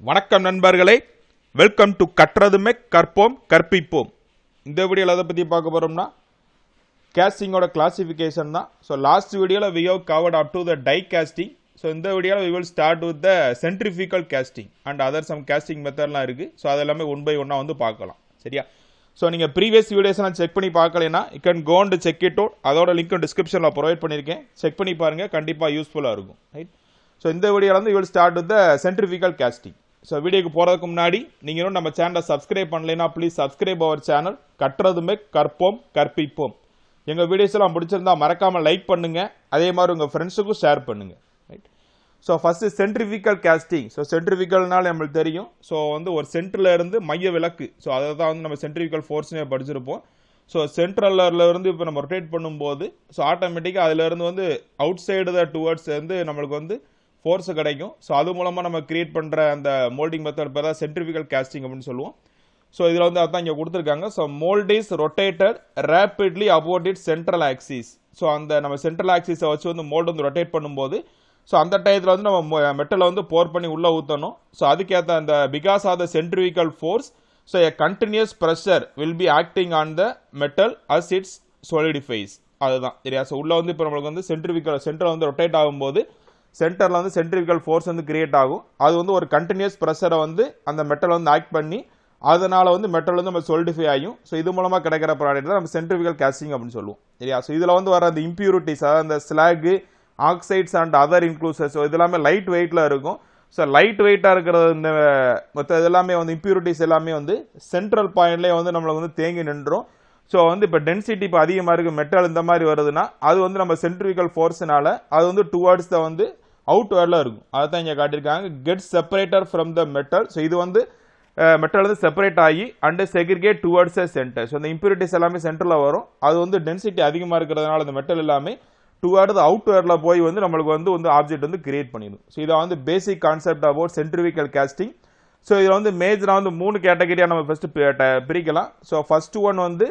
வணக்கம் நண்பர்களே, welcome to கற்றது மெக் கற்போம் கற்பிப்போம். இந்த வீடியோவில் எதை பற்றி பார்க்க போகிறோம்னா கேஸ்டிங்கோட கிளாசிஃபிகேஷன் தான். ஸோ லாஸ்ட் வீடியோவில் we have covered up to the die casting. So இந்த வீடியோவில் we will start with the centrifugal casting and other some casting மெத்தட்லாம் இருக்குது. ஸோ அது எல்லாமே ஒன் பை ஒன்னாக வந்து பார்க்கலாம். சரியா? ஸோ நீங்கள் ப்ரீவியஸ் வீடியோஸ்லாம் செக் பண்ணி பார்க்கலைன்னா you can go and check it out. அதோட லிங்க்கும் டிஸ்கிரிப்ஷனில் ப்ரொவைட் பண்ணியிருக்கேன். செக் பண்ணி பாருங்கள், கண்டிப்பாக யூஸ்ஃபுல்லாக இருக்கும். ரைட்? ஸோ இந்த வீடியோவில் வந்து you will start with the centrifugal casting. So வீடியோக்கு போகிறதுக்கு முன்னாடி நீங்கள் இன்னும் நம்ம சேனலை சப்ஸ்கிரைப் பண்ணலைன்னா ப்ளீஸ் சப்ஸ்கிரைப் அவர் சேனல் கற்றது மெக் கற்போம் கற்பிப்போம். எங்கள் வீடியோஸ் எல்லாம் பிடிச்சிருந்தா மறக்காமல் லைக் பண்ணுங்கள், அதே மாதிரி உங்கள் ஃப்ரெண்ட்ஸுக்கும் ஷேர் பண்ணுங்கள். Right? So first centrifugal casting. So சென்ட்ரிஃபிகல்னால நம்மளுக்கு தெரியும். ஸோ வந்து ஒரு சென்டரில் இருந்து மைய விலக்கு. ஸோ அதை தான் வந்து நம்ம சென்ட்ரிஃபிகல் ஃபோர்ஸ்னே படிச்சிருப்போம். ஸோ சென்ட்ரலில் இருந்து இப்போ நம்ம ரொட்டேட் பண்ணும்போது ஸோ ஆட்டோமேட்டிக்காக அதிலேருந்து வந்து அவுட் சைடு த டுவர்ட்ஸ் வந்து நம்மளுக்கு வந்து ஃபோர்ஸ் கிடைக்கும். ஸோ அது மூலமாக நம்ம கிரியேட் பண்ணுற அந்த மோல்டிங் மெத்தட் பேர் தான் சென்ட்ரிஃபிகல் கேஸ்டிங் அப்படின்னு சொல்லுவோம். ஸோ இதில் வந்து அதான் இங்கே கொடுத்துருக்காங்க. So mould is rotated rapidly about it central axis. So அந்த நம்ம சென்ட்ரல் ஆக்சிஸை வச்சு வந்து மோல்டு வந்து ரொட்டேட் பண்ணும்போது ஸோ அந்த டயத்தில் வந்து நம்ம மெட்டலை வந்து போர் பண்ணி உள்ளே ஊற்றணும். ஸோ அதுக்கேற்ற அந்த because of the centrifugal force so a continuous pressure will be acting on the metal as it's solidifies. அதுதான் சரியா? ஸோ உள்ளே வந்து இப்போ நம்மளுக்கு வந்து சென்டரில் வந்து ரொட்டேட் ஆகும்போது சென்டரில் வந்து சென்ட்ரிஃபிகல் ஃபோர்ஸ் வந்து கிரியேட் ஆகும். அது வந்து ஒரு கண்டினியூஸ் ப்ரெஷரை வந்து அந்த மெட்டல் வந்து ஆக்ட் பண்ணி அதனால் வந்து மெட்டல் வந்து நம்ம solidify ஆகும். ஸோ இது மூலமாக கிடைக்கிற ப்ராடக்ட் தான் நம்ம சென்ட்ரிஃபிகல் கேஸ்டிங் அப்படின்னு சொல்லுவோம். சரியா? ஸோ இதில் வந்து வர அந்த இம்பியூரிட்டிஸ், அதாவது அந்த ஸ்லாகு, ஆக்சைட்ஸ் அண்ட் அதர் இன்க்ளூசஸ், ஸோ இது எல்லாமே லைட் வெயிட்டில் இருக்கும். ஸோ லைட் வெயிட்டாக இருக்கிறது இந்த மற்ற இதெல்லாமே வந்து இம்பியூரிட்டிஸ் எல்லாமே வந்து சென்ட்ரல் பாயிண்ட்லேயே வந்து நம்மளுக்கு வந்து தேங்கி நின்றோம். ஸோ வந்து இப்போ டென்சிட்டி இப்போ அதிகமாக இருக்குது, மெட்டல் இந்த மாதிரி வருதுன்னா அது வந்து நம்ம சென்ட்ரிஃபிகல் ஃபோர்ஸ்னால அது வந்து டுவர்ட்ஸ் த வந்து அவுட் வேர்டில் இருக்கும். அதை தான் இங்கே காட்டியிருக்காங்க. Get separator from the metal. So இது வந்து மெட்டல் வந்து செப்பரேட் ஆகி and segregate towards a centre. So இந்த இம்பியூரிட்டிஸ் எல்லாமே சென்டரில் வரும். அது வந்து டென்சிட்டி அதிகமாக இருக்கிறதுனால இந்த மெட்டல் எல்லாமே டுவர்டு அவுட் வேர்டில் போய் வந்து நம்மளுக்கு வந்து ஆப்ஜெக்ட் வந்து கிரியேட் பண்ணிடும். ஸோ இதை வந்து basic concept about centrifugal casting. So இதில் வந்து மேஜராக வந்து 3 கேட்டகரியாக நம்ம ஃபஸ்ட்டு பிரிக்கலாம். ஸோ ஃபர்ஸ்ட் ஒன் வந்து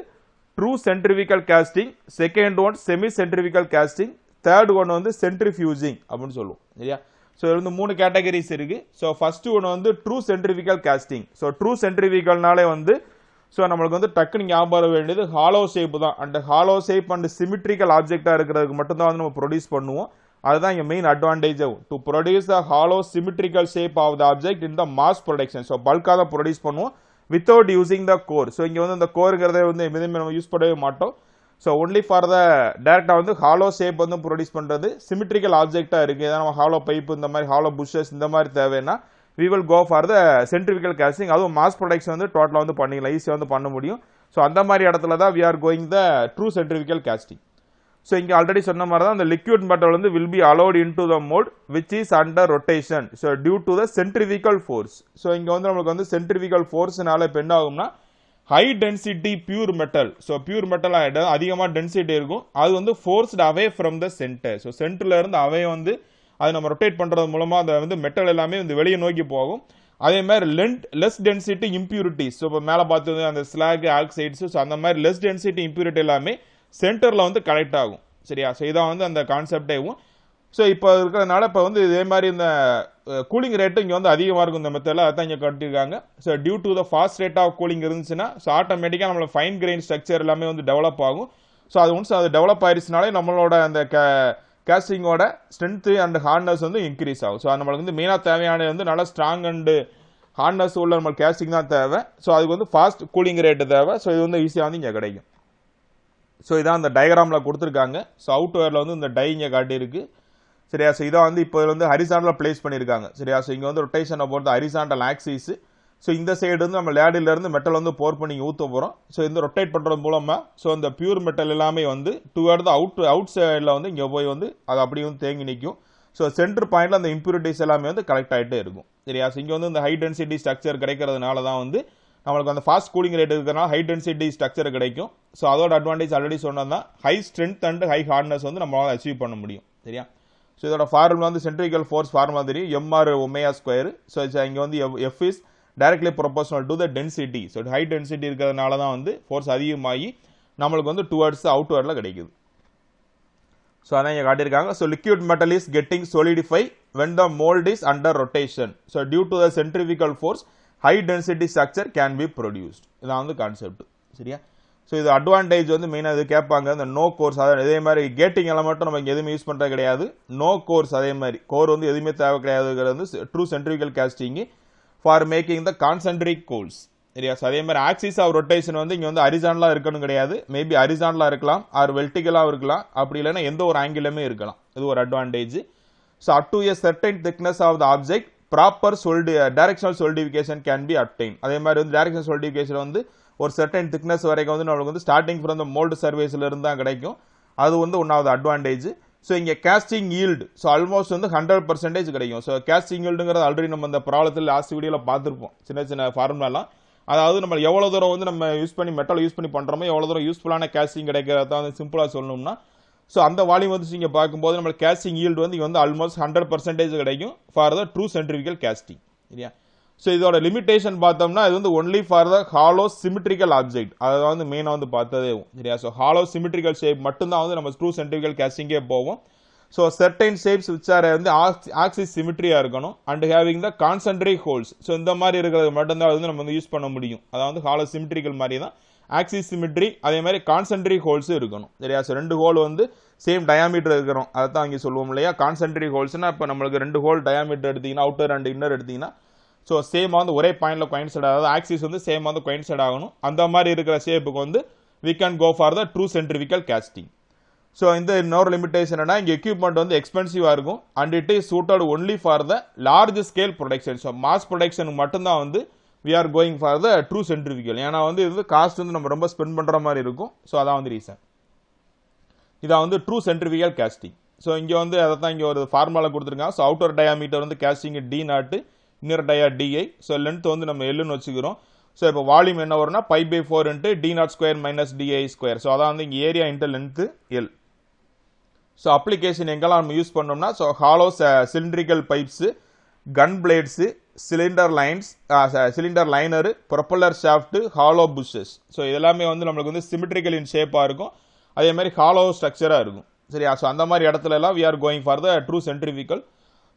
true centrifugal casting, second one semi centrifugal casting, third one வந்து சென்ட்ரிஃபியூசிங் அப்படின்னு சொல்லுவோம். சரியா? ஸோ இது வந்து 3 கேட்டகரிஸ் இருக்கு. ஸோ ஃபர்ஸ்ட் ஒன் வந்து true centrifugal casting. So true சென்ட்ரிஃபிகல்னாலே வந்து ஸோ நம்மளுக்கு வந்து டக்குன்னு ஞாபகம் வேண்டியது ஹாலோ ஷேப் தான். And hollow shape and symmetrical ஆப்ஜெக்டாக இருக்கிறதுக்கு மட்டும்தான் வந்து நம்ம ப்ரொடியூஸ் பண்ணுவோம். அதுதான் இங்கே மெயின் அட்வான்டேஜ் ஆகும். To produce the hollow symmetrical shape of the object in the mass production. So பல்காக தான் ப்ரொடியூஸ் பண்ணுவோம் without using the core. So இங்கே வந்து இந்த கோருங்கிறதே வந்து எதுவுமே நம்ம யூஸ் பண்ணவே மாட்டோம். ஸோ ஒன்லி ஃபார் த டேரெக்டாக வந்து ஹாலோ ஷேப் வந்து ப்ரொடியூஸ் பண்ணுறது. சிமிட்ரிக்கல் ஆப்ஜெக்டாக இருக்குது, ஏதாவது நம்ம ஹாலோ பைப்பு இந்த மாதிரி ஹாலோ புஷஸ் இந்த மாதிரி தேவைன்னா we will go for the centrifugal casting. அதுவும் மாஸ் ப்ரொடக்ஷன் வந்து டோட்டலாக வந்து பண்ணிக்கலாம், ஈஸியாக வந்து பண்ண முடியும். ஸோ அந்த மாதிரி இடத்துல தான் we are going the true centrifugal casting. So இங்கே ஆல்ரெடி சொன்ன மாதிரி தான் அந்த லிக்விட் மெட்டல் வந்து will be allowed into the mold which is under rotation. So due to the centrifugal force. So இங்கே வந்து நம்மளுக்கு வந்து centrifugal forceனால இப்போ என்ன ஆகும்னா high density pure metal. So pure metal அதிகமாக டென்சிட்டி இருக்கும், அது வந்து forced away from the centre. So சென்டரில் இருந்து அவே வந்து அது நம்ம ரொட்டேட் பண்ணுறது மூலமாக அந்த வந்து மெட்டல் எல்லாமே வந்து வெளியே நோக்கி போகும். அதே மாதிரி லெஸ் டென்சிட்டி இம்பியூரிட்டிஸ், ஸோ இப்போ மேலே பார்த்து அந்த ஸ்லாக், ஆக்சைட்ஸ், ஸோ அந்த மாதிரி லெஸ் டென்சிட்டி இம்பியூரிட்டி எல்லாமே சென்டரில் வந்து கனெக்ட் ஆகும். சரியா? ஸோ இதான் வந்து அந்த கான்செப்டேவும். ஸோ இப்போ இருக்கிறதுனால இப்போ வந்து இதே மாதிரி இந்த கூலிங் ரேட்டு இங்கே வந்து அதிகமாக இருக்கும் இந்த மெத்தடில், அதான் இங்கே கட்டிருக்காங்க. So due to the fast rate of cooling இருந்துச்சுன்னா ஸோ ஆட்டோமேட்டிக்காக நம்மளோட ஃபைன் கிரெயின் ஸ்ட்ரக்சர் எல்லாமே வந்து டெவலப் ஆகும். ஸோ அது ஒன்ஸ் அது டெவலப் ஆயிடுச்சுனாலே நம்மளோட அந்த கேஸ்டிங்கோட ஸ்ட்ரென்த்து அண்ட் ஹார்ட்னஸ் வந்து இன்க்ரீஸ் ஆகும். ஸோ நம்மளுக்கு வந்து மெயினாக தேவையானது வந்து நல்லா ஸ்ட்ராங் அண்டு ஹார்ட்னஸ் உள்ள நம்ம கேஸ்டிங் தான் தேவை. ஸோ அதுக்கு வந்து ஃபாஸ்ட் கூலிங் ரேட்டு தேவை. ஸோ இது வந்து ஈஸியாக வந்து இங்கே கிடைக்கும். ஸோ இதான் அந்த டயக்ராமில் கொடுத்துருக்காங்க. ஸோ அவுட் வேரில் வந்து இந்த டை இங்கே காட்டியிருக்கு. சரியா? ஸோ இதான் வந்து இப்போ வந்து ஹரிசாண்டலில் பிளேஸ் பண்ணியிருக்காங்க. சரியா? ஸோ இங்கே வந்து ரொட்டேஷனை பொறுத்த ஹரிசாண்டல் ஆக்சிஸ். ஸோ இந்த சைடு வந்து நம்ம லேடிலேருந்து மெட்டல் வந்து போர் பண்ணி ஊற்ற போகிறோம். ஸோ இந்த ரொட்டேட் பண்ணுறது மூலமாக ஸோ இந்த பியூர் மெட்டல் எல்லாமே வந்து டுவர்டு அவுட் சைடில் வந்து இங்கே போய் வந்து அது அப்படியே வந்து தேங்கி நிற்கும். ஸோ சென்டர் பாயிண்டில் அந்த இம்பியூரிட்டிஸ் எல்லாமே வந்து கலெக்ட் ஆகிட்டே இருக்கும். சரியா? ஸோ இங்கே வந்து இந்த ஹை டென்சிட்டி ஸ்ட்ரக்சர் கிடைக்கிறதுனால தான் வந்து நம்மளுக்கு அந்த ஃபாஸ்ட் கூலிங் ரேட் இருக்கிறதுனால ஹை டென்சிட்டி ஸ்ட்ரக்சர் கிடைக்கும். ஸோ அதோட அட்வான்டேஜ் ஆல்ரெடி சொன்னது தான், high strength and high hardness வந்து நம்மளால் அச்சீவ் பண்ண முடியும். சரியா? ஸோ இதோட ஃபார்முலா வந்து சென்ட்ரிஃபிகல் ஃபோர்ஸ் ஃபார்முலா தெரியும், எம்ஆர் ஒமேகா ஸ்கொயர். ஸோ இங்கே வந்து F is directly proportional to the density. So high density இருக்கிறதுனால தான் வந்து ஃபோர்ஸ் அதிகமாகி நம்மளுக்கு வந்து டுவர்ட்ஸ் அவுட் வேர்டில் கிடைக்குது. ஸோ அதான் இங்கே காட்டியிருக்காங்க. So liquid metal is getting solidify when the mold is under rotation. So due to the centrifugal force, high density structure can be produced. இதான் வந்து கான்செப்ட். சரியா? ஸோ இது அட்வான்டேஜ் வந்து மெயினாக இது கேட்பாங்க. இந்த நோ கோர்ஸ் அதாவது இதே மாதிரி கேட்டிங் எலமெண்ட்டும் நம்ம இங்கே எதுவுமே யூஸ் பண்ணுறது கிடையாது. நோ கோர்ஸ் அதே மாதிரி கோர் வந்து எதுவுமே தேவை கிடையாதுங்கிறது வந்து true centrifugal casting for making the concentric goals. சரியா? அதே மாதிரி ஆக்சிஸ் ஆஃப் ரொட்டேஷன் வந்து இங்கே வந்து ஹரிசாண்டலாக இருக்கணும் கிடையாது. மேபி ஹரிசாண்டலாக இருக்கலாம் ஆர் வெர்டிகலாக இருக்கலாம். அப்படி இல்லைன்னா எந்த ஒரு ஆங்கிலுமே இருக்கலாம். இது ஒரு advantage. So up to a certain thickness of the object proper directional solidification can be obtained. அதே மாதிரி வந்து டைரக்ஷனல் சொலிடிஃபிகேஷன் வந்து ஒரு சர்டன் திக்னஸ் வரைக்கும் வந்து நம்மளுக்கு வந்து ஸ்டார்டிங் ஃப்ரம் த மோல்டு சர்வீஸ்ல இருந்து தான் கிடைக்கும். அது வந்து ஒன்னாவது அட்வான்டேஜ். ஸோ இங்கே கேஸ்டிங் ஈல்டு ஸோ ஆல்மோஸ்ட் வந்து 100% கிடைக்கும். ஸோ கேஸ்டிங் ஈல்டுங்கிறது ஆல்ரெடி நம்ம இந்த ப்ராப்ளத்தில் லாஸ்ட் வீடியோவில் பார்த்துருப்போம். சின்ன சின்ன ஃபார்முலாலாம் அதாவது நம்ம எவ்வளோ தூரம் வந்து நம்ம யூஸ் பண்ணி மெட்டல் யூஸ் பண்ணி பண்ணுறோமோ எவ்வளோ தூரம் யூஸ்ஃபுல்லான கேஸ்டிங் கிடைக்கிறதா வந்து சிம்பிளாக சொல்லணும்னா ஸோ அந்த வால்யூம் வந்து நீங்கள் பார்க்கும்போது நம்ம கேஸ்டிங் ஈல்டு வந்து இங்கே வந்து ஆல்மோஸ்ட் 100% கிடைக்கும் for the true centrifugal casting. சரியா? ஸோ இதோட லிமிடேஷன் பார்த்தோம்னா இது வந்து only for the hollow symmetrical object. அதை வந்து மெயினாக வந்து பார்த்ததே. சரியா? ஸோ ஹாலோ சிமெட்ரிக்கல் ஷேப் மட்டும்தான் வந்து நம்ம ட்ரூ சென்ட்ரிஃபிகல் கேஸ்டிங்கே போவோம். So certain shapes which are வந்து ஆக்சிஸ் சிமெட்ரியாக இருக்கணும் and having the concentric holes. So இந்த மாதிரி இருக்கிறது மட்டும்தான் வந்து நம்ம வந்து யூஸ் பண்ண முடியும். அதாவது ஹாலோ சிமெட்ரிக்கல் மாதிரி தான் ஆக்சிஸ் சிமெட்ரி அதே மாதிரி கான்சென்ட்ரிக் ஹோல்ஸும் இருக்கணும். சரியா? ஸோ 2 ஹோல் வந்து சேம் டயாமீட்டர் இருக்கணும். அதை தான் இங்கே சொல்லுவோம் இல்லையா? கான்சென்ட்ரிக் ஹோல்ஸ்னா இப்போ நம்மளுக்கு 2 ஹோல் டயாமீட்டர் எடுத்தீங்கன்னா அவுட்டர் அண்ட் இன்னர் எடுத்தீங்கன்னா ஸோ சேமாக வந்து ஒரே பாயிண்ட்ல கோயின்சைட் அதாவது ஆக்சிஸ் வந்து சேமாக வந்து கோயின்சைட் ஆகணும். அந்த மாதிரி இருக்கிற ஷேப்புக்கு வந்து we can go for the true centrifugal casting. So இந்த இன்னொரு லிமிடேஷன் என்ன, இங்கே எக்யூப்மெண்ட் வந்து எக்ஸ்பென்சிவாக இருக்கும் and it is suited only for the large scale production. So mass ப்ரொடக்ஷனுக்கு மட்டும்தான் வந்து we are going for the true centrifugal. ஏன்னா வந்து இது காஸ்ட் வந்து நம்ம ரொம்ப ஸ்பெண்ட் பண்ணுற மாதிரி இருக்கும். ஸோ அதான் வந்து ரீசன். இதான் வந்து ட்ரூ சென்ட்ரிஃபிகல் கேஸ்டிங். ஸோ இங்கே வந்து அதை தான் இங்கே ஒரு ஃபார்முலா கொடுத்துருக்காங்க. ஸோ அவுட்டர் டயாமீட்டர் வந்து casting D0 inner டயா DI. So length வந்து நம்ம எல்லுன்னு வச்சுக்கிறோம். ஸோ இப்போ வால்யூம் என்ன வரும்னா π/4 D0² - DI². ஸோ அதான் வந்து இங்கே area into length L. So application எங்கெல்லாம் நம்ம யூஸ் பண்ணோம்னா so hollow cylindrical pipes, gun blades, cylinder liner, propeller shaft, hollow bushes. So இதெல்லாமே வந்து நம்மளுக்கு வந்து சிமெட்ரிக்கல் இன் ஷேப்பாக இருக்கும். அதே மாதிரி ஹாலோ ஸ்ட்ரக்சராக இருக்கும். சரியா? ஸோ அந்த மாதிரி இடத்துல எல்லாம் we are going for the true centrifugal.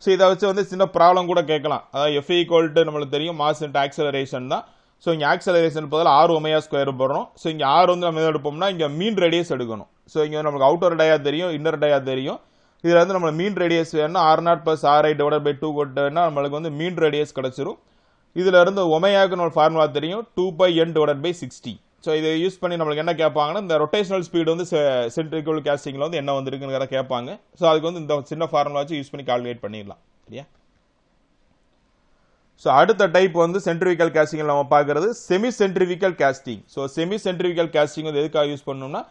So இதை வச்சு வந்து சின்ன ப்ராப்ளம் கூட கேட்கலாம். அதாவது F = நம்மளுக்கு தெரியும் மாஸ் இன்ட்டு ஆக்சலரேஷன் தான். ஸோ இங்கே ஆக்சலரேஷன் பதில் R⍵² போடுறோம். ஸோ இங்கே R வந்து நம்ம எது எடுப்போம்னா இங்கே மீன் ரேடியஸ் எடுக்கணும். ஸோ இங்கே நமக்கு அவுட்டர் டயா தெரியும், இன்னர் டயா தெரியும். இதில் வந்து நம்ம மீன் ரேடியஸ் வேணும்னா R0 + Ri/2 கொட்டனா நம்மளுக்கு வந்து மீன் ரேடியஸ் கிடச்சிரும். இதில் இருந்து ஒமேயாவுக்கு நம்ம ஃபார்முலா தெரியும் 2πn/60. ஸோ இதை யூஸ் பண்ணி நம்மளுக்கு என்ன கேட்பாங்கன்னா இந்த ரொட்டேஷனல் ஸ்பீடு வந்து சென்ட்ரிஃபிகல் கேஸ்டிங்கில் வந்து என்ன வந்திருக்குன்னு கேட்பாங்க. ஸோ அதுக்கு வந்து இந்த சின்ன ஃபார்முலா வச்சு யூஸ் பண்ணி கால்குலேட் பண்ணிடலாம். சரியா? ஸோ அடுத்த டைப் வந்து சென்ட்ரிஃபிகல் கேஸ்டிங் நம்ம பார்க்கறது semi centrifugal casting. So semi centrifugal casting வந்து எதுக்காக யூஸ் பண்ணணும்னா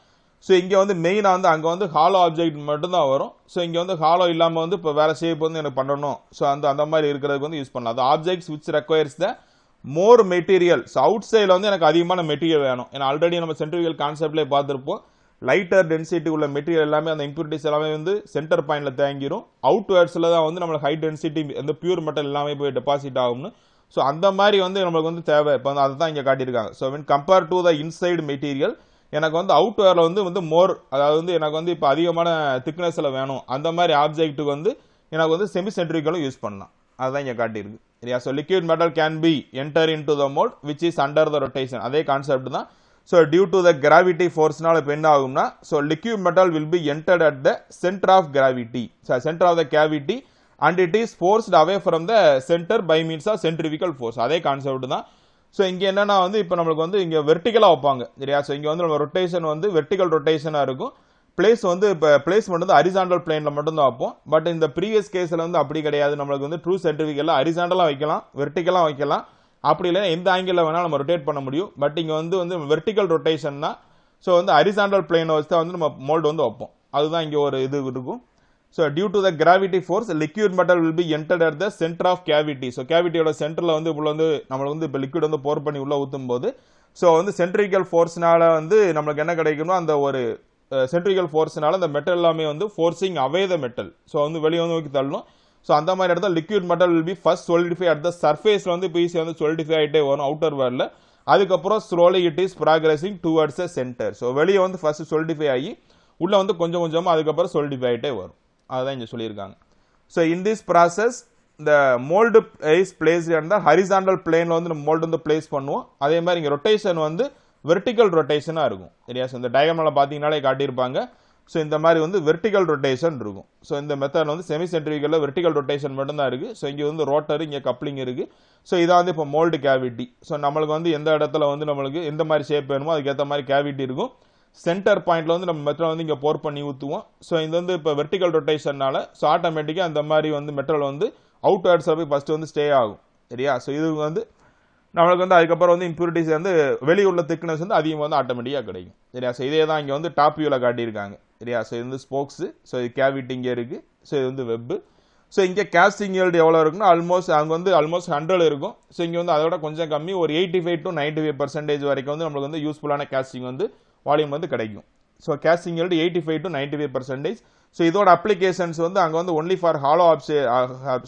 ஸோ இங்கே வந்து மெயினாக வந்து அங்கே வந்து ஹாலோ ஆப்ஜெக்ட் மட்டும்தான் வரும். ஸோ இங்கே வந்து ஹாலோ இல்லாமல் வந்து இப்போ வேறு ஷேப் வந்து எனக்கு பண்ணணும். ஸோ அந்த மாதிரி இருக்கிறதுக்கு வந்து யூஸ் பண்ணலாம். அது objects which requires the more material. So out சைடில் வந்து எனக்கு அதிகமான மெட்டீரியல் வேணும். ஏன்னா ஆல்ரெடி நம்ம சென்ட்ரிஃபிகல் கான்செப்ட்லேயே பார்த்துருப்போம். லைட்டர் டென்சிட்டி உள்ள மெட்டீரியல் எல்லாமே அந்த இம்ப்யூரிட்டிஸ் எல்லாமே வந்து சென்டர் பாயிண்ட்ல தேங்கிரும். அவுட் வேர்ட்ஸில் தான் வந்து நம்மளுக்கு ஹை டென்சிட்டி அந்த பியூர் மெட்டல் எல்லாமே போய் டெபாசிட் ஆகும்னு. ஸோ அந்த மாதிரி வந்து நம்மளுக்கு வந்து தேவை. இப்போ வந்து அதை தான் இங்கே காட்டியிருக்காங்க. So when compare to the inside material எனக்கு வந்து அவுட் வேர்ல வந்து மோர் அதாவது வந்து எனக்கு வந்து இப்போ அதிகமான திக்னஸ்ல வேணும். அந்த மாதிரி ஆப்ஜெக்ட்டுக்கு வந்து எனக்கு வந்து செமி சென்ட்ரிஃபிகலும் யூஸ் பண்ணலாம். அதுதான் இங்கே காட்டியிருக்கு. சரியா? So liquid metal can be enter into the mould which is under the rotation. அதே கான்செப்ட் தான். So due to the gravity ஃபோர்ஸ்னால இப்போ என்ன ஆகும்னா so liquid metal will be entered at the centre of gravity, centre of the cavity and it is forced away from the centre by means of centrifugal force. அதே concept தான். ஸோ இங்கே என்னன்னா வந்து இப்போ நம்மளுக்கு வந்து இங்கே வெர்டிகலாக வைப்பாங்க. சரியா? ஸோ இங்கே வந்து நம்ம ரொட்டேஷன் வந்து வெர்டிகல் ரொட்டேஷனாக இருக்கும். பிளேஸ் வந்து இப்போ பிளேஸ்மெண்ட் வந்து ஹரிசாண்டல் பிளேனில் மட்டும்தான் வைப்போம். பட் இந்த ப்ரீவியஸ் கேஸில் வந்து அப்படி கிடையாது. நம்மளுக்கு வந்து ட்ரூ சென்ட்ரிஃபிகலில் ஹரிசாண்டலாக வைக்கலாம், வெர்டிகலாக வைக்கலாம். அப்படி இல்லை எந்த ஆங்கிளில் வேணாலும் நம்ம ரொட்டேட் பண்ண முடியும். பட் இங்கே வந்து வெர்டிகல் ரொட்டேஷன் தான். ஸோ வந்து ஹரிசாண்டல் பிளேனை வச்சு தான் வந்து நம்ம மோல்டு வந்து வைப்போம். அதுதான் இங்கே ஒரு இது இருக்கும். So due to the gravity force liquid metal will be entered at the centre of cavity. So கேவிட்டியோட சென்டரில் வந்து இப்போ வந்து நம்மளுக்கு வந்து இப்போ லிக்விட் வந்து போர் பண்ணி உள்ள ஊற்றும் போது ஸோ வந்து சென்ட்ரிஃபிகல் ஃபோர்ஸ்னால வந்து நம்மளுக்கு என்ன கிடைக்கும்னா அந்த ஒரு சென்ட்ரிஃபிகல் ஃபோர்ஸ்னால அந்த மெட்டல் எல்லாமே வந்து forcing away the metal. So வந்து வெளியே வந்து நோக்கி தள்ளணும். ஸோ அந்த மாதிரி இடத்துல liquid metal will be first solidify at the சர்ஃபேஸ்ல வந்து ஈஸியாக வந்து solidify ஆகிட்டே வரும் அவுட்டர் வேர்ல. அதுக்கப்புறம் slowly it is progressing towards a centre. So வெளியே வந்து ஃபர்ஸ்ட் solidify ஆகி உள்ள வந்து கொஞ்சம் கொஞ்சமாக அதுக்கப்புறம் solidify ஆகிட்டே வரும். அதுதான் இங்கே சொல்லியிருக்காங்க. So in this process the mold is placed on the horizontal plane ல வந்து நம்ம mold வந்து place பண்ணுவோம். அதே மாதிரி இங்க rotation வந்து vertical rotation ஆ இருக்கும். சரியா? So இந்த diagramல பாத்தீங்கனாலே காட்டியிருப்பாங்க. So இந்த மாதிரி வந்து vertical rotation இருக்கும். So இந்த மெத்தட்ல வந்து semi centrifugal vertical rotation மட்டும் தான் இருக்கு. So இங்க வந்து rotor இங்க coupling இருக்கு. So இதான் வந்து இப்ப mold cavity. So நம்மளுக்கு வந்து எந்த இடத்துல வந்து நம்மளுக்கு எந்த மாதிரி ஷேப் வேணுமோ அதுக்கு ஏத்த மாதிரி cavity இருக்கும். சென்டர் பாயிண்ட்ல வந்து நம்ம மெட்டல் வந்து இங்க போர் பண்ணி ஊத்துவோம். சோ இது வந்து இப்ப வெர்டிகல் ரொட்டேஷன்னால சோ ஆட்டோமேட்டிக்கா அந்த மாதிரி வந்து மெட்டல் வந்து அவுட்வர்ட்ஸ்ல போய் ஃபர்ஸ்ட் வந்து ஸ்டே ஆகும். சரியா? சோ இது வந்து நமக்கு வந்து அதுக்கு அப்புறம் வந்து இம்பியூரிட்டிஸ் வந்து வெளிய உள்ள திக்னஸ் வந்து அதிகமா வந்து ஆட்டோமேட்டிக்கா கிடைக்கும். சரியா? சோ இதே தான் இங்க வந்து டாப் வியூல காட்டி இருக்காங்க. சரியா? சோ இது வந்து ஸ்போக்ஸ், சோ இது கேவிட்டி இங்க இருக்கு. சோ இது வந்து வெப். சோ இங்க காஸ்டிங் yield எவ்வளவு இருக்குன்னா அங்க வந்து ஆல்மோஸ்ட் 100 இருக்கும். சோ இங்க வந்து அதோட கொஞ்சம் கம்மி ஒரு 85 to 95% வரைக்கும் வந்து நமக்கு வந்து யூஸ்ஃபுல்லான காஸ்டிங் வந்து வால்யூம் வந்து கிடைக்கும். So casting yield 85 to 95%. So இதோட அப்ளிகேஷன்ஸ் வந்து அங்கே வந்து ஒன்லி ஃபார் ஹாலோ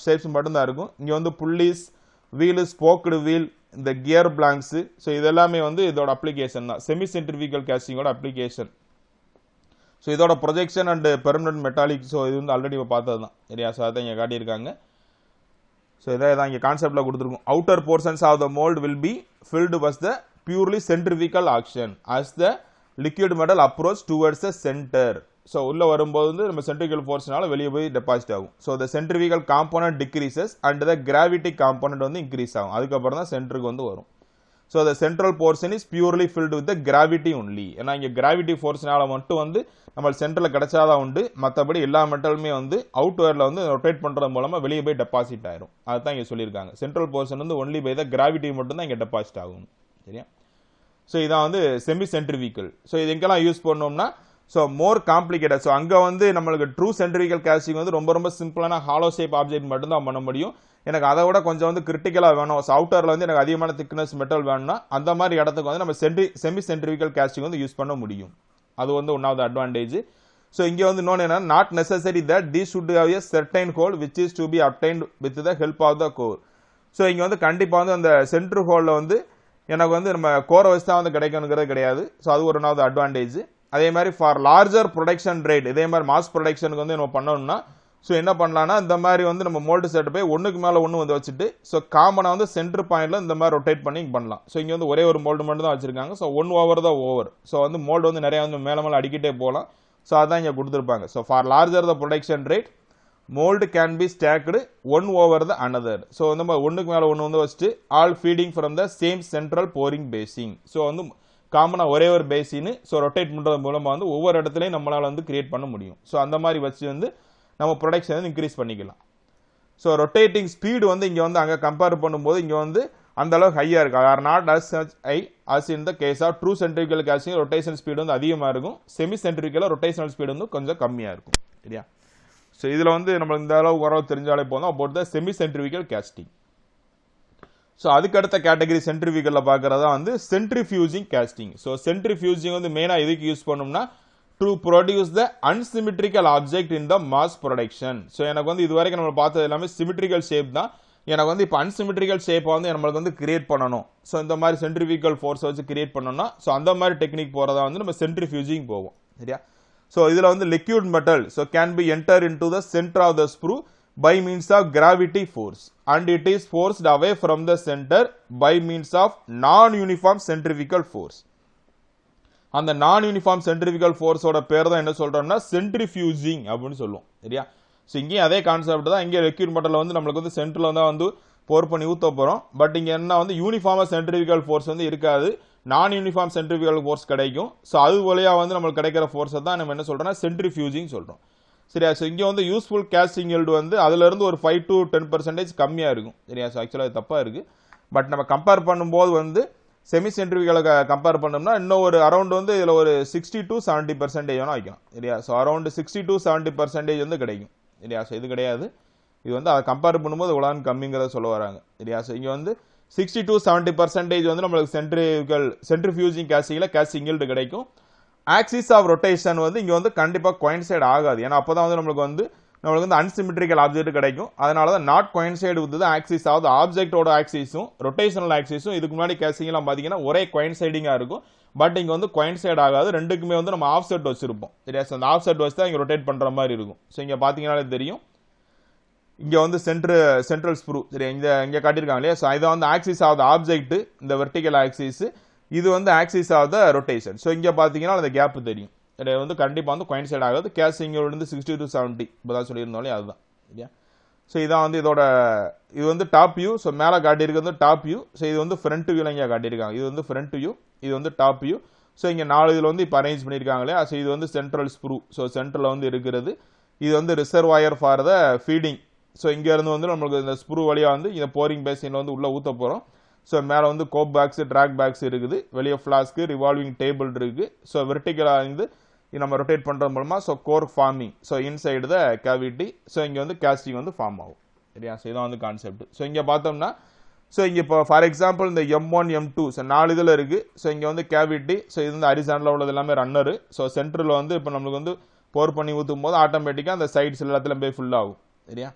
ஷேப்ஸ் மட்டும்தான் இருக்கும். இங்கே வந்து புல்லிஸ், வீலு, ஸ்போக்டு வீல், இந்த கியர் பிளாங்க்ஸு, ஸோ இதெல்லாமே வந்து இதோட அப்ளிகேஷன் தான். செமி சென்ட்ரிஃபிகல் கேஸ்டிங்கோட அப்ளிகேஷன். ஸோ இதோட projection and permanent metallic, so இது வந்து ஆல்ரெடி இப்போ பார்த்தது தான். சரியா? ஸோ அதை இங்கே காட்டியிருக்காங்க. ஸோ இதை தான் இங்கே கான்செப்டில் கொடுத்துருக்கும். Outer portions of the mould will be filled by the purely centrifugal action as the liquid metal approach towards the center. So உள்ள வரும்போது வந்து நம்ம centrifugal forceனால வெளியே போய் டெபாசிட் ஆகும். So the centrifugal component decreases and the gravity component வந்து increase ஆகும். அதுக்கு அப்புறம் தான் சென்டருக்கு வந்து வரும். So the central portion is purely filled with the gravity only. ஏன்னா இங்க gravity forceனால மட்டும் வந்து நம்ம சென்டர்ல கிடைச்சாதான் உண்டு. மற்றபடி எல்லா மெட்டலுமே வந்து அவுட்வர்ட்ல வந்து ரொட்டேட் பண்றது மூலமா வெளியே போய் டெபாசிட் ஆயிரும். அதுதான் இங்க சொல்லியிருக்காங்க. சென்ட்ரல் போர்ஷன் வந்து ஒன்லி பை த கிராவிட்டி மட்டும் தான் இங்க டெபாசிட் ஆகும். சரியா? ஸோ இதான் வந்து செமி சென்ட்ரிஃபிகல். ஸோ இது எங்கெல்லாம் யூஸ் பண்ணோம்னா ஸோ மோர் காம்ப்ளிகேட்டட். ஸோ அங்கே வந்து நம்மளுக்கு ட்ரூ சென்ட்ரிஃபிகல் கேஸ்டிங் வந்து ரொம்ப ரொம்ப சிம்பிளான ஹாலோ ஷேப் ஆப்ஜெக்ட் மட்டும் தான் பண்ண முடியும். எனக்கு அதை விட கொஞ்சம் வந்து கிரிட்டிக்கலாக வேணும், ஸோ அவுட்டரில் வந்து எனக்கு அதிகமான திக்னஸ் மெட்டல் வேணும்னா அந்த மாதிரி இடத்துக்கு வந்து நம்ம செமி சென்ட்ரிஃபிகல் கேஸ்டிங் வந்து யூஸ் பண்ண முடியும். அது வந்து one of the advantage. So இங்கே வந்து இன்னொன்று என்னன்னா not necessary that these should have a certain hole which is to be obtained with the help of the core. So இங்கே வந்து கண்டிப்பாக வந்து அந்த சென்ட்ரு ஹோலில் வந்து எனக்கு வந்து நம்ம கோரை வச்சு தான் வந்து கிடைக்கணுங்கிறது கிடையாது. ஸோ அது ஒரு நாள் அட்வான்டேஜ். அதே மாதிரி ஃபார் லார்ஜர் ப்ரொடக்ஷன் ரேட், இதே மாதிரி மாஸ் ப்ரொடக்ஷனுக்கு வந்து நம்ம பண்ணணும்னா ஸோ என்ன பண்ணலாம்னா இந்த மாதிரி வந்து நம்ம மோல்டு செட் போய் ஒன்றுக்கு மேலே ஒன்று வந்து வச்சுட்டு ஸோ காமனாக வந்து சென்டர் பாயிண்ட்ல இந்த மாதிரி ரொட்டேட் பண்ணி பண்ணலாம். ஸோ இங்கே வந்து ஒரே ஒரு மோல்டு மட்டும் தான் வச்சிருக்காங்க. ஸோ 1 ஓவர் தான் ஓவர். ஸோ வந்து மோல்டு வந்து நிறைய வந்து மேலே மேலே அடிக்கிட்டே போகலாம். ஸோ அதான் இங்கே கொடுத்துருப்பாங்க. So for larger the production rate mold can be stacked one over the another. So நம்ம ஒண்ணுக்கு மேல ஒன்னு வந்து வச்சிட்டு all feeding from the same central pouring basin. So வந்து காமனா ஒரே ஒரு பேசின் ஸோ ரொட்டேட் பண்றது மூலமா வந்து ஒவ்வொரு இடத்துலையும் நம்மளால வந்து கிரியேட் பண்ண முடியும். ஸோ அந்த மாதிரி வச்சு வந்து நம்ம ப்ரொடக்ஷன் வந்து இன்க்ரீஸ் பண்ணிக்கலாம். ஸோ ரொட்டேட்டிங் ஸ்பீடு வந்து இங்க வந்து அங்கே கம்பேர் பண்ணும்போது இங்க வந்து அந்த அளவுக்கு ஹையா இருக்கு. Or not as high as in the case of true centrifugal casting. Rotation speed வந்து அதிகமா இருக்கும். செமி சென்ட்ரிஃபிகல் ரொட்டேஷனல் ஸ்பீடு வந்து கொஞ்சம் கம்மியா இருக்கும். சரியா? ஸோ இதில் வந்து நம்ம இந்த அளவு உறவு தெரிஞ்சாலே போதும் about the semi centrifugal casting. So அதுக்கடுத்த கேட்டகரி சென்ட்ரிஃபிகலில் பார்க்குறதா வந்து சென்ட்ரிஃபியூஜிங் கேஸ்டிங். ஸோ சென்ட்ரிஃபியூஜிங் வந்து மெயினாக எதுக்கு யூஸ் பண்ணோம்னா to produce the unsymmetrical object in the mass production. So எனக்கு வந்து இது வரைக்கும் நம்ம பார்த்தது எல்லாமே சிமெட்ரிக்கல் ஷேப் தான். எனக்கு வந்து இப்போ அன்சிமெட்ரிக்கல் ஷேப்பை வந்து நம்மளுக்கு வந்து கிரியேட் பண்ணணும். ஸோ இந்த மாதிரி சென்ட்ரிஃபிகல் ஃபோர்ஸை வச்சு கிரியேட் பண்ணணும்னா ஸோ அந்த மாதிரி டெக்னிக் போகிறதா வந்து நம்ம சென்ட்ரிஃபியூஜிங் போவோம். சரியா? So இதுல வந்து liquid metal so can be enter into the center of the sprue by means of gravity force and it is forced away from the center by means of non-uniform centrifugal force. அந்த non-uniform centrifugal force ஓட பேர் தான் என்ன சொல்றோம்னா centrifuging அப்படின்னு சொல்லுவோம். சரியா? So இங்கேயும் அதே கான்செப்ட் தான். இங்கே liquid metal வந்து நம்மளுக்கு வந்து சென்டர்ல தான் வந்து போர் பண்ணி ஊற்ற போகிறோம். பட் இங்கே என்ன வந்து யூனிஃபார்மாக சென்ட்ரிஃபிகல் ஃபோர்ஸ் வந்து இருக்காது, நான் யூனிஃபார்ம் சென்ட்ரிஃபிகல் ஃபோர்ஸ் கிடைக்கும். ஸோ அது வழியாக வந்து நம்மளுக்கு கிடைக்கிற ஃபோர்ஸை தான் நம்ம என்ன சொல்கிறோம்னா சென்ட்ரிஃபியூஜிங் சொல்கிறோம். சரியா? ஸோ இங்கே வந்து யூஸ்ஃபுல் கேஸ்டிங் yield வந்து அதுலேருந்து ஒரு 5 to 10% கம்மியாக இருக்கும். சரியா? ஸோ ஆக்சுவலாக அது தப்பாக இருக்குது. பட் நம்ம கம்பேர் பண்ணும்போது வந்து செமி சென்ட்ரிஃபிகலை கம்பேர் பண்ணோம்னா இன்னும் ஒரு அரௌண்ட் வந்து இதில் ஒரு 60 to 70% வேணா வைக்கலாம். சரியா? ஸோ அரௌண்ட் 60 to 70% வந்து கிடைக்கும். சரியா? ஸோ இது கிடையாது, இது வந்து அதை கம்பேர் பண்ணும்போது இவ்வளோ கம்மிங்கிறத சொல்ல வராங்க. சரியா? ஸோ இங்கே வந்து 60 to 70% வந்து நம்மளுக்கு சென்ட்ரிஃபியூஜிங் கேஸ்டிங் yield கிடைக்கும். ஆக்சிஸ் ஆஃப் ரொட்டேஷன் வந்து இங்கே வந்து கண்டிப்பாக கோயின்சைட் ஆகாது. ஏன்னா அப்போ தான் வந்து நம்மளுக்கு வந்து அன்சிமெட்ரிக்கல் ஆப்ஜெக்ட் கிடைக்கும். அதனால தான் not coincide with the axis of ஆப்ஜெக்டோட ஆக்சிஸும் ரொட்டேஷனல் ஆக்சிஸும் இதுக்கு முன்னாடி கேஸ்டிங்லாம் பார்த்தீங்கன்னா ஒரே கோயின்சைடிங்காக இருக்கும். பட் இங்கே வந்து கோயின்சைட் ஆகாது, ரெண்டுக்குமே வந்து நம்ம ஆஃப் செட் வச்சிருப்போம். சரியா? அந்த ஆஃப் செட் வச்சு தான் இங்கே ரொட்டேட் பண்ணுற மாதிரி இருக்கும். ஸோ இங்கே பார்த்தீங்கன்னாலே தெரியும் இங்கே வந்து சென்ட்ரல் ஸ்க்ரூ சரி இங்கே காட்டியிருக்காங்க இல்லையா. ஸோ இதை வந்து ஆக்சிஸ் ஆஃப் த ஆப்ஜெக்ட் இந்த வெர்டிகல் ஆக்சிஸ், இது வந்து axis of the rotation. So இங்கே பார்த்தீங்கன்னா அந்த கேப் தெரியும். இது வந்து கண்டிப்பாக வந்து கோயின்சைட் ஆகாது. கேசிங்கோட வந்து 60 to 70 இப்போ தான் சொல்லியிருந்தோம் அதுதான் இல்லையா. ஸோ இதான் வந்து இதோட இது வந்து டாப் வியூ. ஸோ மேலே காட்டியிருக்கிறது டா வியூ. ஸோ இது வந்து ஃப்ரண்ட் வியூவில் இங்கே காட்டியிருக்காங்க. இது வந்து ஃப்ரண்ட் வியூ, இது வந்து டாப் வியூ. ஸோ இங்கே 4 இதில் வந்து இப்போ அரேஞ்ச் பண்ணியிருக்காங்க இல்லையா. ஸோ இது வந்து சென்ட்ரல் ஸ்க்ரூ. ஸோ சென்ட்ரலில் வந்து இருக்கிறது. இது வந்து reservoir for the feeding. So இங்கேருந்து வந்து நம்மளுக்கு இந்த ஸ்க்ரூ வழியாக வந்து இந்த போரிங் பேசினில் வந்து உள்ளே ஊற்ற போகிறோம். ஸோ மேலே வந்து கோப் பேக்ஸ், ட்ராக் பேக்ஸ் இருக்குது. வெளியே ஃப்ளாஸ்க்கு, ரிவால்விங் டேபிள் இருக்குது. ஸோ வெர்டிகலாக வந்து நம்ம ரொட்டேட் பண்ணுறது மூலமாக so core forming, so inside the cavity. So இங்கே வந்து கேஸ்டிங் வந்து ஃபார்ம் ஆகும் சரியா. ஸோ இதான் வந்து கான்செப்ட். ஸோ இங்கே பார்த்தோம்னா ஸோ இங்கே இப்போ ஃபார் எக்ஸாம்பிள் இந்த M1 M2 ஸோ 4 இதில் இருக்குது. ஸோ இங்கே வந்து கேவிட்டி. ஸோ இது வந்து ஹரிசாண்டலில் உள்ளது எல்லாமே ரன்னரு. ஸோ சென்டரில் வந்து இப்போ நம்மளுக்கு வந்து போர் பண்ணி ஊற்றும் போது ஆட்டோமேட்டிக்காக அந்த சைட்ஸ் எல்லாத்துலையும் போய் ஃபுல்லாகும் சரியா.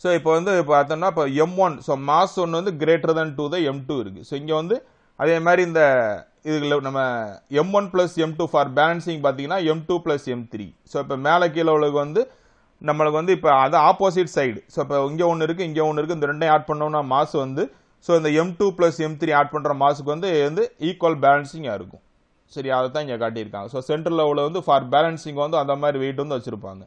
ஸோ இப்போ வந்து பார்த்தோம்னா இப்போ M1 ஸோ மாஸ் ஒன்று வந்து கிரேட்டர் than 2 த M2 இருக்குது. ஸோ இங்கே வந்து அதே மாதிரி இந்த இதுல நம்ம M1 + M2 ஃபார் பேலன்சிங் பார்த்தீங்கன்னா M2 + M3. ஸோ இப்போ மேலே கீழே உள்ளது வந்து நம்மளுக்கு வந்து இப்போ அது ஆப்போசிட் சைடு. ஸோ இப்போ இங்கே ஒன்று இருக்குது, இங்கே ஒன்று இருக்குது. இந்த ரெண்டையும் ஆட் பண்ணோம்னா மாஸ் வந்து ஸோ இந்த M2 + M3 ஆட் பண்ணுற மாஸுக்கு வந்து ஈக்குவல் பேலன்சிங்காக இருக்கும் சரி. அதை தான் இங்கே காட்டியிருக்காங்க. ஸோ சென்ட்ரல் உள்ள வந்து ஃபார் பேலன்சிங் வந்து அந்த மாதிரி வெயிட் வந்து வச்சுருப்பாங்க.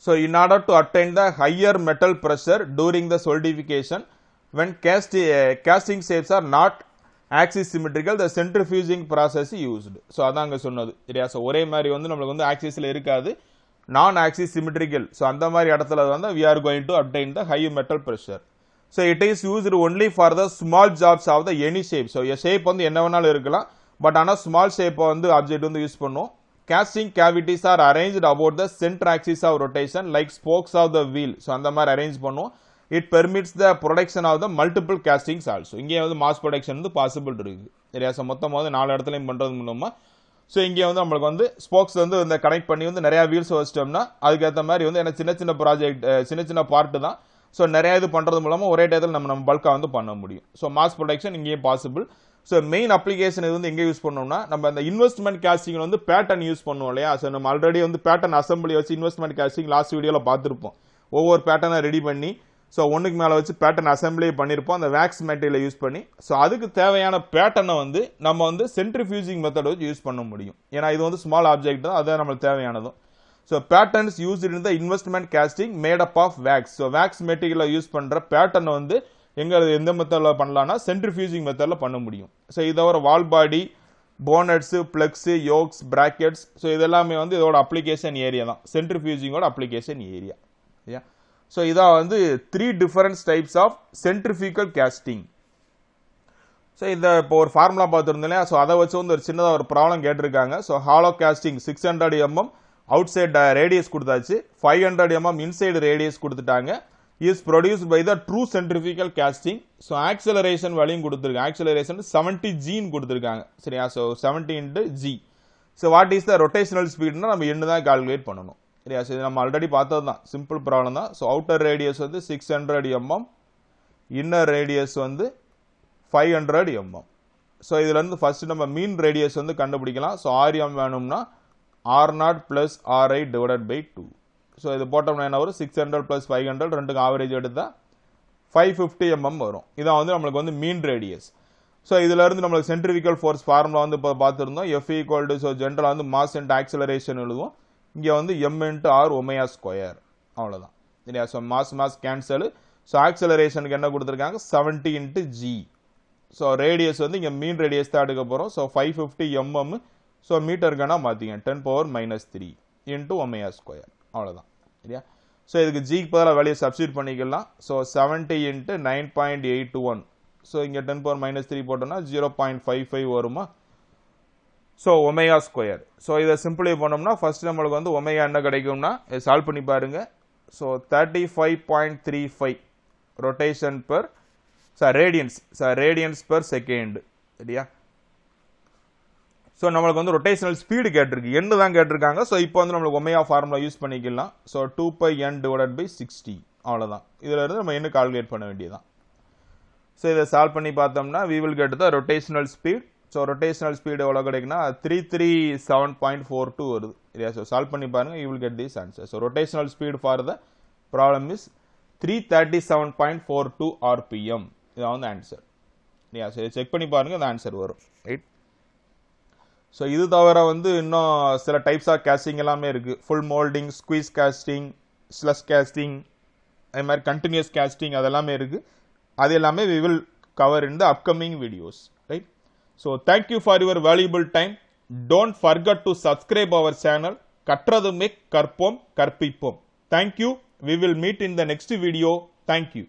So in order to attain the higher metal pressure during the solidification, when casting shapes are not axis symmetrical, the centrifuging process is used. So அதான் அங்க சொன்னது சரியா. ஸோ ஒரே மாதிரி வந்து நம்மளுக்கு வந்து ஆக்சிஸில் இருக்காது, நான் ஆக்சிஸ் சிமெட்ரிக்கல். ஸோ அந்த மாதிரி இடத்துல வந்து we are going to obtain the high metal pressure. So it is used only for the small jobs of the any shape. So shape வந்து என்ன வேணாலும் இருக்கலாம், பட் ஆனால் ஸ்மால் ஷேப்பை வந்து ஆப்ஜெக்ட் வந்து யூஸ் பண்ணுவோம். Casting cavities are arranged about the center axis of rotation like spokes of the wheel. So அந்த மாதிரி அரேஞ்ச் பண்ணுவோம். It permits the production of the multiple castings also. இங்கே வந்து மாஸ் ப்ரொடக்ஷன் வந்து பாசிபிள் இருக்குது சரியா. ஸோ மொத்தமாக வந்து 4 இடத்துலையும் பண்ணுறது மூலமாக ஸோ இங்கே வந்து நம்மளுக்கு வந்து ஸ்போக்ஸ் வந்து இந்த கனெக்ட் பண்ணி வந்து நிறையா வீல்ஸ் வச்சிட்டோம்னா அதுக்கேற்ற மாதிரி வந்து ஏன்னா சின்ன ப்ராஜெக்ட் சின்ன பார்ட்டு தான். ஸோ நிறையா இது பண்ணுறது மூலமாக ஒரே டயத்தில் நம்ம பல்காக வந்து பண்ண முடியும். ஸோ மாஸ் ப்ரொடக்ஷன் இங்கேயும் பாசிபிள். ஸோ மெயின் அப்ளிகேஷன் இது வந்து எங்கே யூஸ் பண்ணோம்னா நம்ம அந்த இன்வெஸ்ட்மெண்ட் காஸ்டிங் வந்து பேட்டர்ன் யூஸ் பண்ணுவோம் இல்லையா. ஸோ நம்ம ஆல்ரெடி வந்து பேட்டர்ன் அசம்பிளி வச்சு இன்வெஸ்ட்மெண்ட் காஸ்டிங் லாஸ்ட் வீடியோவில் பார்த்துருப்போம். ஒவ்வொரு பேட்டர்னை ரெடி பண்ணி ஸோ ஒன்றுக்கு மேலே வச்சு பேட்டர்ன் அசம்பிளியே பண்ணியிருப்போம் அந்த வேக்ஸ் மெட்டீரியலை யூஸ் பண்ணி. ஸோ அதுக்கு தேவையான பேட்டர்னை வந்து நம்ம வந்து சென்ட்ரிஃபியூஜிங் மெத்தட் வச்சு யூஸ் பண்ண முடியும். ஏன்னா இது வந்து ஸ்மால் ஆப்ஜெக்ட் தான், அதுதான் நம்மளுக்கு தேவையானதும். So patterns use in the investment casting made up of wax. So wax மெட்டீரியலை யூஸ் பண்ணுற பேட்டர்னை வந்து எந்த மெத்தடில் பண்ணலாம்னா சென்ட்ரிஃபியூஜிங் மெத்தடில் பண்ண முடியும். ஸோ இதை ஒரு valve body, bonnets, plugs, yokes, brackets so இதெல்லாமே வந்து இதோட அப்ளிகேஷன் ஏரியா தான், சென்ட்ரிஃபியூஜிங்கோட அப்ளிகேஷன் ஏரியா சரியா. ஸோ இதான் வந்து 3 difference types of centrifugal casting. So இந்த இப்போ ஒரு ஃபார்முலா பார்த்துருந்தோம் இல்லையா. ஸோ அதை வச்சு வந்து ஒரு சின்னதாக ஒரு ப்ராப்ளம் கேட்டிருக்காங்க. So hollow casting 600 mm outside radius கொடுத்தாச்சு, 500 mm இன்சைடு ரேடியஸ் கொடுத்துட்டாங்க. is produced by the true centrifugal casting. So acceleration value கொடுத்திருக்காங்க. acceleration 70 g கொடுத்திருக்காங்க சரியா. so 70 into g. so what is the rotational speed னா நம்ம என்ன தான் calculate பண்ணனும் சரியா. so இது நம்ம ஆல்ரெடி பார்த்தது தான், சிம்பிள் ப்ராப்ளம் தான். so outer radius வந்து 600 mm, inner radius வந்து 500 mm. so இதுல இருந்து ஃபர்ஸ்ட் நம்ம மீன் ரேடியஸ் வந்து கண்டுபிடிக்கலாம். so rm வேணும்னா r0 plus ri divided by 2. So இது போட்டோம்னா என்ன வரும், 600 + 500 ரெண்டுக்கு ஆவரேஜ் எடுத்தால் 550 mm வரும். இதான் வந்து நம்மளுக்கு வந்து மீன் ரேடியஸ். ஸோ இதுல இருந்து நம்மளுக்கு சென்ட்ரிஃபிகல் ஃபோர்ஸ் ஃபார்முலா வந்து இப்போ பார்த்துருந்தோம். F = ஸோ ஜென்ரலாக வந்து மாஸ் இன்ட்டு ஆக்சலரேஷன் எழுதுவோம். இங்கே வந்து m × r ω², அவ்வளோதான் சரியா. So mass cancel. ஸோ ஆக்சலரேஷனுக்கு என்ன கொடுத்துருக்காங்க, 70 × g. ஸோ ரேடியஸ் வந்து இங்கே மீன் ரேடியஸ் தான் எடுக்க போகிறோம். So 550 mm. ஸோ மீட்டருக்கான மாற்றிங்க 10⁻³ × ω², அவ்வளோதான் சரியா. ஸோ இதுக்கு ஜிக்கு பதிலாக வேல்யூ சப்ஸ்டியூட் பண்ணிக்கலாம். ஸோ 70 × 9.81. ஸோ இங்கே 10⁻³ போட்டோம்னா 0.55 வருமா. ஸோ ω². ஸோ இதை சிம்பிளை பண்ணோம்னா ஃபர்ஸ்ட் நம்மளுக்கு வந்து ஒமேகா என்ன கிடைக்கும்னா சால்வ் பண்ணி பாருங்க. So 35.35 rotation per radians per second சரியா. ஸோ நம்மளுக்கு வந்து ரொட்டேஷனல் ஸ்பீடு கேட்டிருக்கு, என்ன தான் கேட்டிருக்காங்க. ஸோ இப்போ வந்து நம்மளுக்கு ஒமேகா ஃபார்முலா யூஸ் பண்ணிக்கலாம். ஸோ 2πn/60, அவ்வளோதான். இதில் இருந்து நம்ம என்ன கால்குலேட் பண்ண வேண்டியதான். ஸோ இதை சால்வ் பண்ணி பார்த்தோம்னா we will get the rotational speed so rotational speed எவ்வளோ கிடைக்குன்னா 337.42 வருது இல்லையா. ஸோ சால்வ் பண்ணி பாருங்க, you will get this answer. So rotational speed for the problem is 337.42 RPM. இதான் வந்து ஆன்சர் இல்லையா. ஸோ செக் பண்ணி பாருங்க, இந்த ஆன்சர் வரும் ரைட். ஸோ இது தவிர வந்து இன்னும் சில டைப்ஸ் ஆஃப் கேஸ்டிங் எல்லாமே இருக்கு. Full moulding, squeeze casting, slush casting, அது மாதிரி கண்டினியூஸ் கேஸ்டிங் அதெல்லாமே இருக்கு. அது எல்லாமே we will cover in the upcoming videos, right? So thank you for your valuable time. Don't forget to subscribe our channel KATRATHU MECH Karpom Karpipom. Thank you. We will meet in the next video. Thank you.